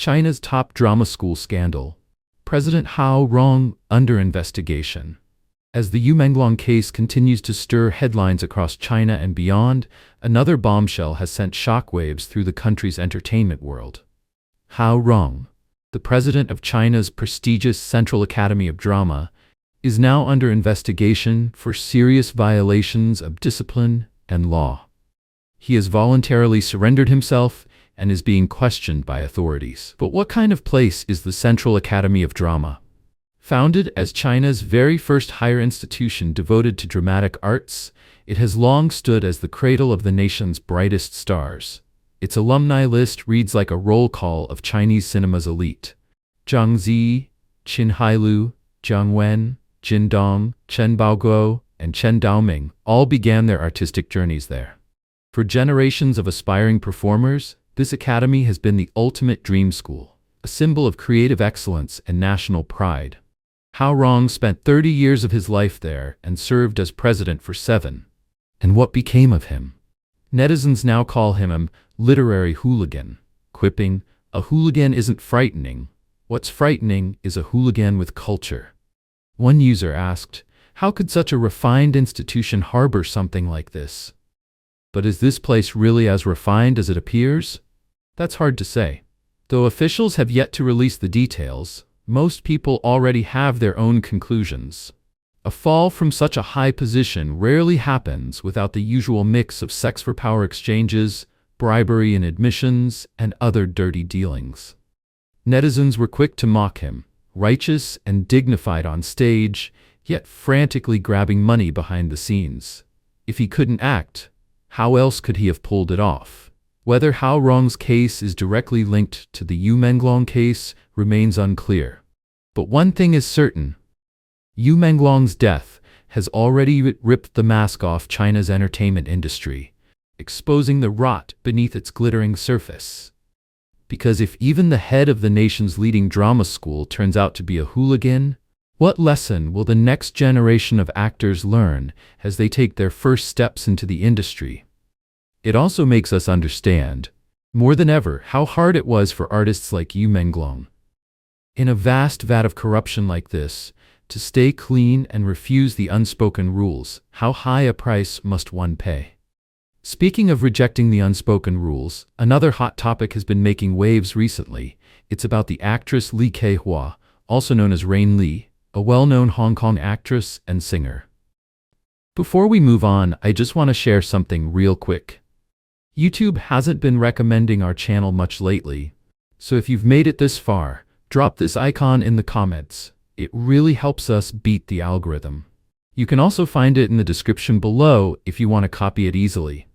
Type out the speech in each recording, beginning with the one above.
China's top drama school scandal. President Hao Rong under investigation. As the Yu Menglong case continues to stir headlines across China and beyond, another bombshell has sent shockwaves through the country's entertainment world. Hao Rong, the president of China's prestigious Central Academy of Drama, is now under investigation for serious violations of discipline and law. He has voluntarily surrendered himself and is being questioned by authorities. But what kind of place is the Central Academy of Drama? Founded as China's very first higher institution devoted to dramatic arts, it has long stood as the cradle of the nation's brightest stars. Its alumni list reads like a roll call of Chinese cinema's elite. Zhang Zi, Qin Hailu, Jiang Wen, Jin Dong, Chen Baoguo, and Chen Daoming all began their artistic journeys there. For generations of aspiring performers, this academy has been the ultimate dream school, a symbol of creative excellence and national pride. Hao Rong spent 30 years of his life there and served as president for 7. And what became of him? Netizens now call him a literary hooligan, quipping, "A hooligan isn't frightening. What's frightening is a hooligan with culture." One user asked, "How could such a refined institution harbor something like this?" But is this place really as refined as it appears? That's hard to say. Though officials have yet to release the details, most people already have their own conclusions. A fall from such a high position rarely happens without the usual mix of sex-for-power exchanges, bribery in admissions, and other dirty dealings. Netizens were quick to mock him, righteous and dignified on stage, yet frantically grabbing money behind the scenes. If he couldn't act, how else could he have pulled it off? Whether Hao Rong's case is directly linked to the Yu Menglong case remains unclear. But one thing is certain. Yu Menglong's death has already ripped the mask off China's entertainment industry, exposing the rot beneath its glittering surface. Because if even the head of the nation's leading drama school turns out to be a hooligan, what lesson will the next generation of actors learn as they take their first steps into the industry? It also makes us understand, more than ever, how hard it was for artists like Yu Menglong. In a vast vat of corruption like this, to stay clean and refuse the unspoken rules, how high a price must one pay? Speaking of rejecting the unspoken rules, another hot topic has been making waves recently. It's about the actress Li Kehua, also known as Rain Li, a well-known Hong Kong actress and singer. Before we move on, I just want to share something real quick. YouTube hasn't been recommending our channel much lately, so if you've made it this far, drop this icon in the comments. It really helps us beat the algorithm. You can also find it in the description below if you want to copy it easily.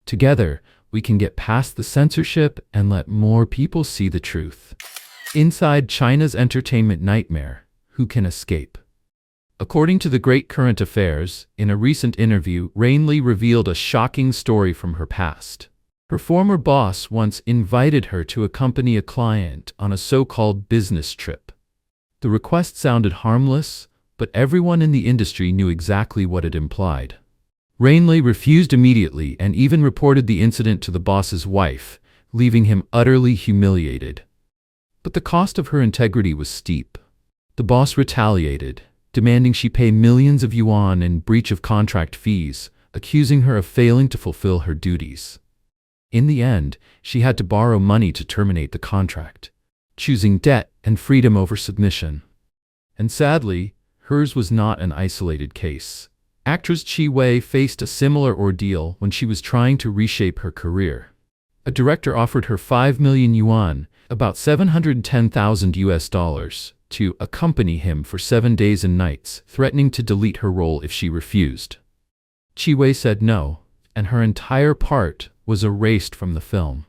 Together, we can get past the censorship and let more people see the truth. Inside China's entertainment nightmare, who can escape? According to the Great Current Affairs, in a recent interview, Rain Li revealed a shocking story from her past. Her former boss once invited her to accompany a client on a so-called business trip. The request sounded harmless, but everyone in the industry knew exactly what it implied. Rain Li refused immediately and even reported the incident to the boss's wife, leaving him utterly humiliated. But the cost of her integrity was steep. The boss retaliated, demanding she pay millions of yuan in breach of contract fees, accusing her of failing to fulfill her duties. In the end, she had to borrow money to terminate the contract, choosing debt and freedom over submission. And sadly, hers was not an isolated case. Actress Chi Wei faced a similar ordeal when she was trying to reshape her career. A director offered her 5 million yuan, about $710,000, to accompany him for 7 days and nights, threatening to delete her role if she refused. Chi Wei said no, and her entire part was erased from the film.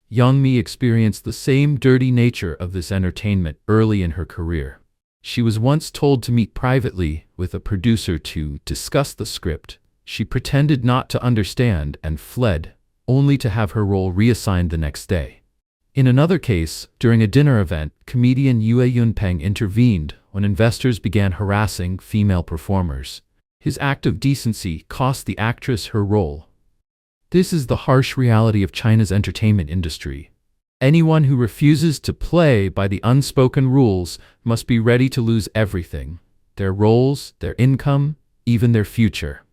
Yang Mi experienced the same dirty nature of this entertainment early in her career. She was once told to meet privately with a producer to discuss the script. She pretended not to understand and fled, only to have her role reassigned the next day. In another case, during a dinner event, comedian Yue Yunpeng intervened when investors began harassing female performers. His act of decency cost the actress her role. This is the harsh reality of China's entertainment industry. Anyone who refuses to play by the unspoken rules must be ready to lose everything: their roles, their income, even their future.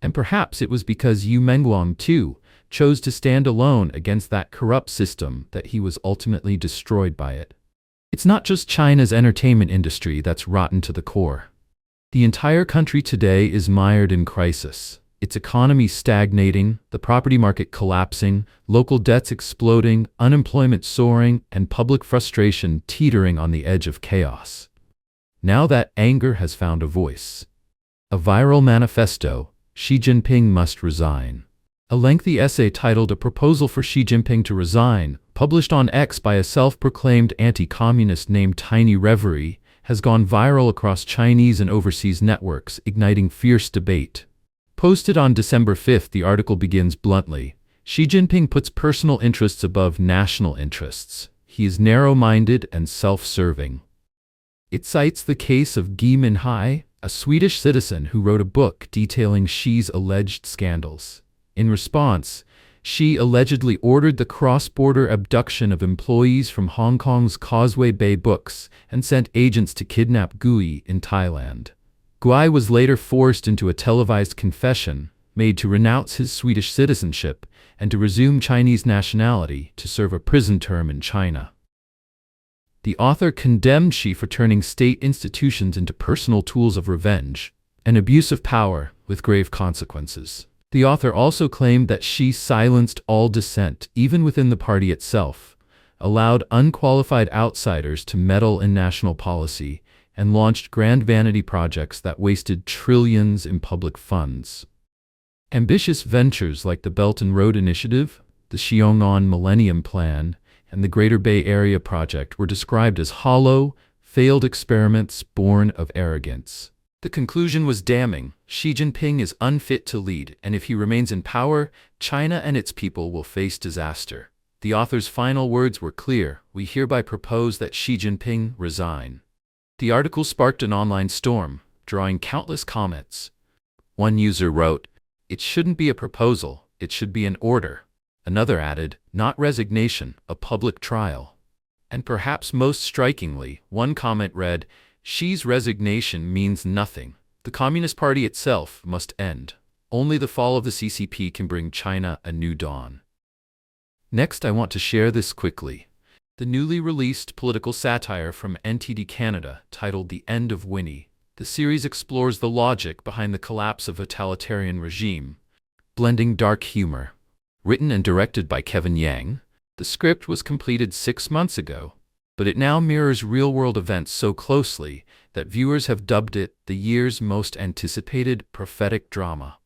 And perhaps it was because Yu Menglong, too, chose to stand alone against that corrupt system that he was ultimately destroyed by it. It's not just China's entertainment industry that's rotten to the core. The entire country today is mired in crisis. Its economy stagnating, the property market collapsing, local debts exploding, unemployment soaring, and public frustration teetering on the edge of chaos. Now that anger has found a voice. A viral manifesto: Xi Jinping must resign. A lengthy essay titled "A Proposal for Xi Jinping to Resign," published on X by a self-proclaimed anti-communist named Tiny Reverie, has gone viral across Chinese and overseas networks, igniting fierce debate. Posted on December 5th, the article begins bluntly: Xi Jinping puts personal interests above national interests. He is narrow-minded and self-serving. It cites the case of Yu Menglong, a Swedish citizen who wrote a book detailing Xi's alleged scandals. In response, Xi allegedly ordered the cross-border abduction of employees from Hong Kong's Causeway Bay Books and sent agents to kidnap Gui in Thailand. Gui was later forced into a televised confession, made to renounce his Swedish citizenship and to resume Chinese nationality to serve a prison term in China. The author condemned Xi for turning state institutions into personal tools of revenge, an abuse of power with grave consequences. The author also claimed that Xi silenced all dissent, even within the party itself, allowed unqualified outsiders to meddle in national policy, and launched grand vanity projects that wasted trillions in public funds. Ambitious ventures like the Belt and Road Initiative, the Xiong'an Millennium Plan, and the Greater Bay Area Project were described as hollow, failed experiments born of arrogance. The conclusion was damning: Xi Jinping is unfit to lead, and if he remains in power, China and its people will face disaster. The author's final words were clear: "We hereby propose that Xi Jinping resign." The article sparked an online storm, drawing countless comments. One user wrote, "It shouldn't be a proposal, it should be an order." Another added, "Not resignation, a public trial." And perhaps most strikingly, one comment read, "Xi's resignation means nothing. The Communist Party itself must end. Only the fall of the CCP can bring China a new dawn." Next, I want to share this quickly. The newly released political satire from NTD Canada, titled The End of WINNIE. The series explores the logic behind the collapse of a totalitarian regime, blending dark humor. Written and directed by Kevin Yang, the script was completed 6 months ago, but it now mirrors real-world events so closely that viewers have dubbed it the year's most anticipated prophetic drama.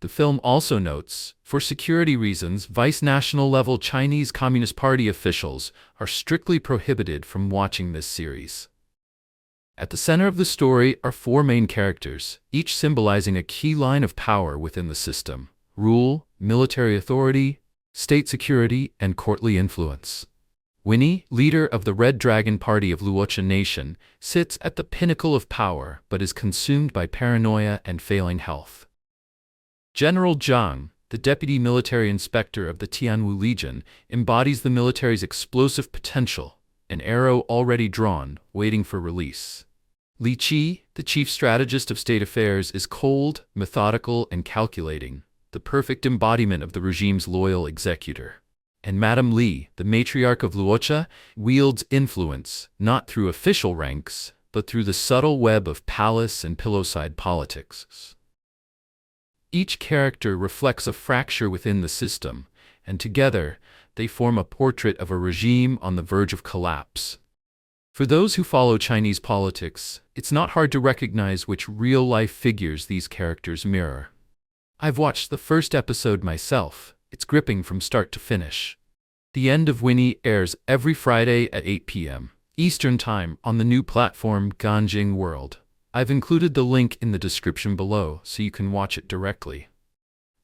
The film also notes, for security reasons, vice-national-level Chinese Communist Party officials are strictly prohibited from watching this series. At the center of the story are 4 main characters, each symbolizing a key line of power within the system: rule, military authority, state security, and courtly influence. WINNIE, leader of the Red Dragon Party of Luocha Nation, sits at the pinnacle of power but is consumed by paranoia and failing health. General Zhang, the deputy military inspector of the Tianwu Legion, embodies the military's explosive potential, an arrow already drawn, waiting for release. Li Qi, the chief strategist of state affairs, is cold, methodical, and calculating, the perfect embodiment of the regime's loyal executor. And Madame Li, the matriarch of Luocha, wields influence, not through official ranks, but through the subtle web of palace and pillowside politics. Each character reflects a fracture within the system, and together, they form a portrait of a regime on the verge of collapse. For those who follow Chinese politics, it's not hard to recognize which real-life figures these characters mirror. I've watched the first episode myself. It's gripping from start to finish. The End of WINNIE airs every Friday at 8 p.m. Eastern Time on the new platform Ganjing World. I've included the link in the description below so you can watch it directly.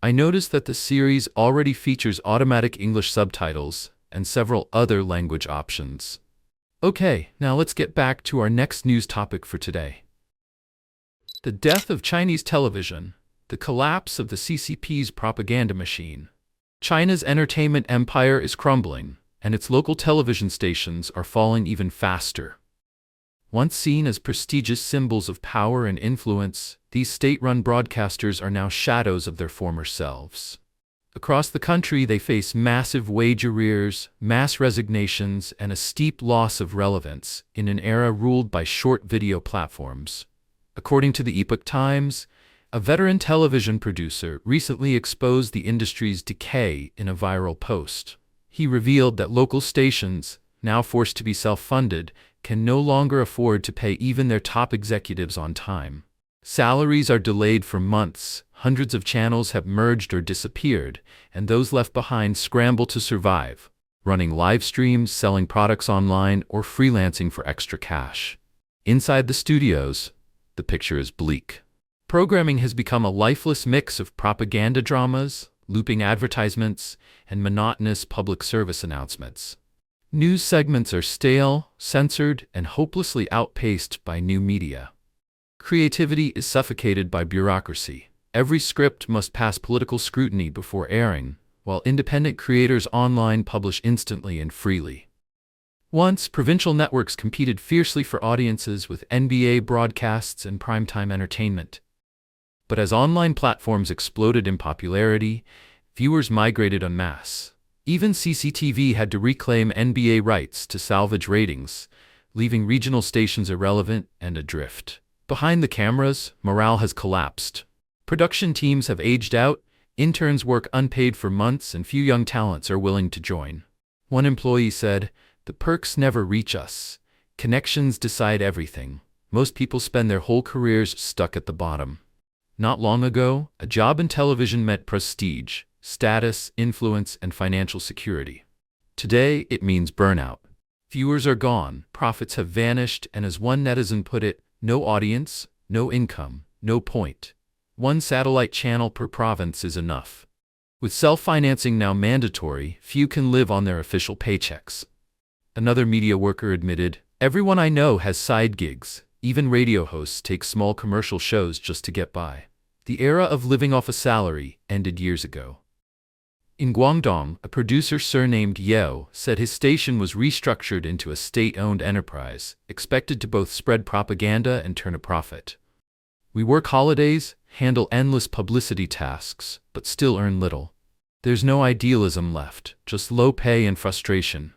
I noticed that the series already features automatic English subtitles and several other language options. Okay, now let's get back to our next news topic for today. The death of Chinese television, the collapse of the CCP's propaganda machine. China's entertainment empire is crumbling, and its local television stations are falling even faster. Once seen as prestigious symbols of power and influence, these state-run broadcasters are now shadows of their former selves. Across the country, they face massive wage arrears, mass resignations, and a steep loss of relevance in an era ruled by short video platforms. According to the Epoch Times, a veteran television producer recently exposed the industry's decay in a viral post. He revealed that local stations, now forced to be self-funded, can no longer afford to pay even their top executives on time. Salaries are delayed for months, hundreds of channels have merged or disappeared, and those left behind scramble to survive, running live streams, selling products online, or freelancing for extra cash. Inside the studios, the picture is bleak. Programming has become a lifeless mix of propaganda dramas, looping advertisements, and monotonous public service announcements. News segments are stale, censored, and hopelessly outpaced by new media. Creativity is suffocated by bureaucracy. Every script must pass political scrutiny before airing, while independent creators online publish instantly and freely. Once, provincial networks competed fiercely for audiences with NBA broadcasts and primetime entertainment. But as online platforms exploded in popularity, viewers migrated en masse. Even CCTV had to reclaim NBA rights to salvage ratings, leaving regional stations irrelevant and adrift. Behind the cameras, morale has collapsed. Production teams have aged out, interns work unpaid for months, and few young talents are willing to join. One employee said, "The perks never reach us. Connections decide everything. Most people spend their whole careers stuck at the bottom." Not long ago, a job in television meant prestige, status, influence, and financial security. Today, it means burnout. Viewers are gone, profits have vanished, and as one netizen put it, no audience, no income, no point. One satellite channel per province is enough. With self-financing now mandatory, few can live on their official paychecks. Another media worker admitted, "Everyone I know has side gigs. Even radio hosts take small commercial shows just to get by." The era of living off a salary ended years ago. In Guangdong, a producer surnamed Yeo said his station was restructured into a state-owned enterprise, expected to both spread propaganda and turn a profit. "We work holidays, handle endless publicity tasks, but still earn little. There's no idealism left, just low pay and frustration."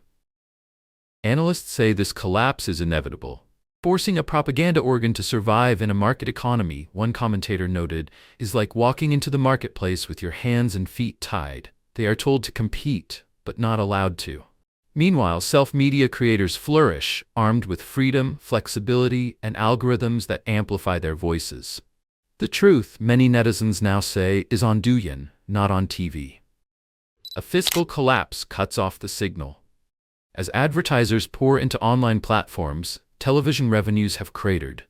Analysts say this collapse is inevitable. Forcing a propaganda organ to survive in a market economy, one commentator noted, is like walking into the marketplace with your hands and feet tied. They are told to compete, but not allowed to. Meanwhile, self-media creators flourish, armed with freedom, flexibility, and algorithms that amplify their voices. The truth, many netizens now say, is on Douyin, not on TV. A fiscal collapse cuts off the signal. As advertisers pour into online platforms, television revenues have cratered.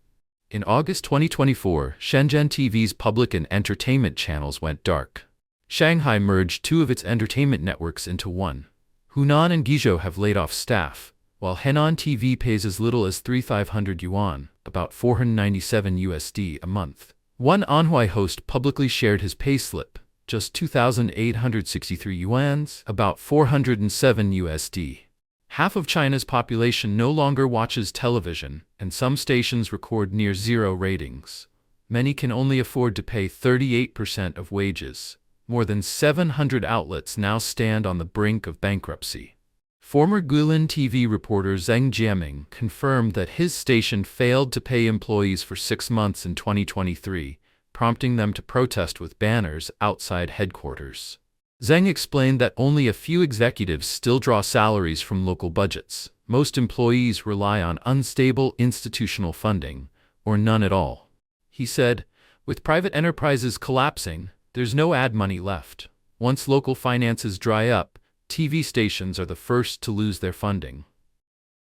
In August 2024, Shenzhen TV's public and entertainment channels went dark. Shanghai merged two of its entertainment networks into one. Hunan and Guizhou have laid off staff, while Henan TV pays as little as 3,500 yuan, about $497 a month. One Anhui host publicly shared his payslip, just 2,863 yuan, about $407. Half of China's population no longer watches television, and some stations record near zero ratings. Many can only afford to pay 38% of wages. More than 700 outlets now stand on the brink of bankruptcy. Former Guilin TV reporter Zheng Jiaming confirmed that his station failed to pay employees for 6 months in 2023, prompting them to protest with banners outside headquarters. Zheng explained that only a few executives still draw salaries from local budgets. Most employees rely on unstable institutional funding, or none at all. He said, "With private enterprises collapsing, there's no ad money left. Once local finances dry up, TV stations are the first to lose their funding."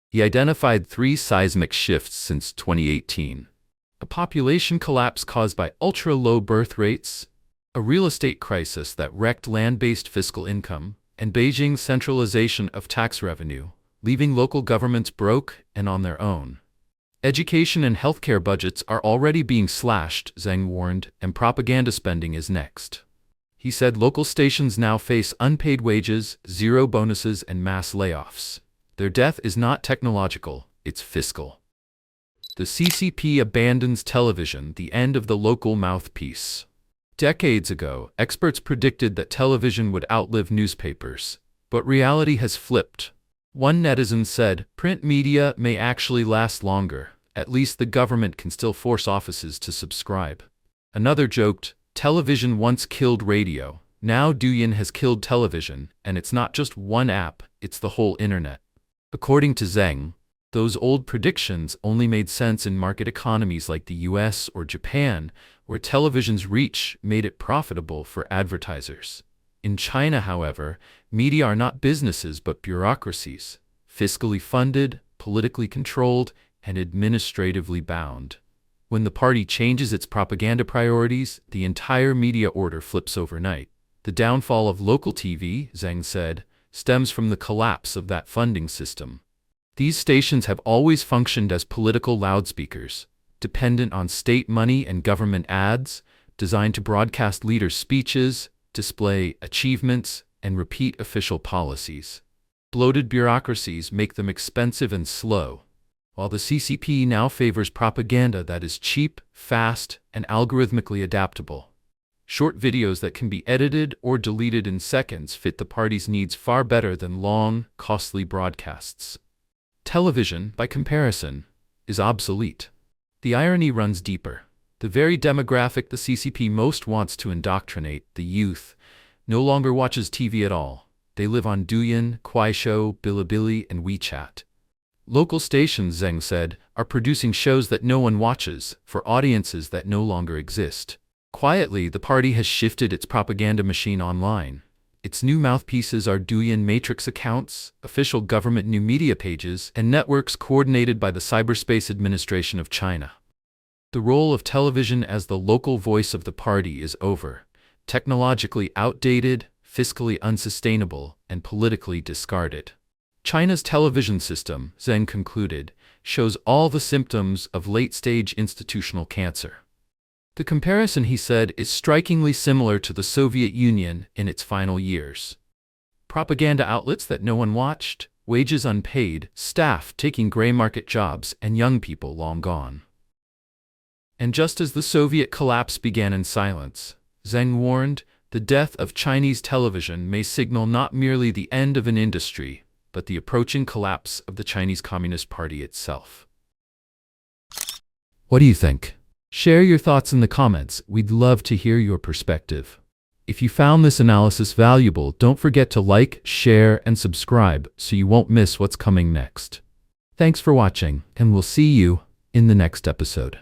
He identified 3 seismic shifts since 2018. A population collapse caused by ultra-low birth rates, a real estate crisis that wrecked land-based fiscal income, and Beijing's centralization of tax revenue, leaving local governments broke and on their own. Education and healthcare budgets are already being slashed, Zheng warned, and propaganda spending is next. He said local stations now face unpaid wages, zero bonuses, and mass layoffs. Their death is not technological, it's fiscal. The CCP abandons television, the end of the local mouthpiece. Decades ago, experts predicted that television would outlive newspapers. But reality has flipped. One netizen said, print media may actually last longer. At least the government can still force offices to subscribe. Another joked, television once killed radio. Now Douyin has killed television, and it's not just one app, it's the whole internet. According to Zheng, those old predictions only made sense in market economies like the US or Japan, where television's reach made it profitable for advertisers. In China, however, media are not businesses but bureaucracies, fiscally funded, politically controlled, and administratively bound. When the party changes its propaganda priorities, the entire media order flips overnight. The downfall of local TV, Zheng said, stems from the collapse of that funding system. These stations have always functioned as political loudspeakers, dependent on state money and government ads, designed to broadcast leaders' speeches, display achievements, and repeat official policies. Bloated bureaucracies make them expensive and slow, while the CCP now favors propaganda that is cheap, fast, and algorithmically adaptable. Short videos that can be edited or deleted in seconds fit the party's needs far better than long, costly broadcasts. Television, by comparison, is obsolete. The irony runs deeper. The very demographic the CCP most wants to indoctrinate, the youth, no longer watches TV at all. They live on Douyin, Kuaishou, Bilibili, and WeChat. Local stations, Zheng said, are producing shows that no one watches, for audiences that no longer exist. Quietly, the party has shifted its propaganda machine online. Its new mouthpieces are Douyin matrix accounts, official government new media pages, and networks coordinated by the Cyberspace Administration of China. The role of television as the local voice of the party is over, technologically outdated, fiscally unsustainable, and politically discarded. China's television system, Zheng concluded, shows all the symptoms of late-stage institutional cancer. The comparison, he said, is strikingly similar to the Soviet Union in its final years. Propaganda outlets that no one watched, wages unpaid, staff taking gray market jobs, and young people long gone. And just as the Soviet collapse began in silence, Zheng warned, the death of Chinese television may signal not merely the end of an industry, but the approaching collapse of the Chinese Communist Party itself. What do you think? Share your thoughts in the comments. We'd love to hear your perspective. If you found this analysis valuable, don't forget to like, share, and subscribe so you won't miss what's coming next. Thanks for watching, and we'll see you in the next episode.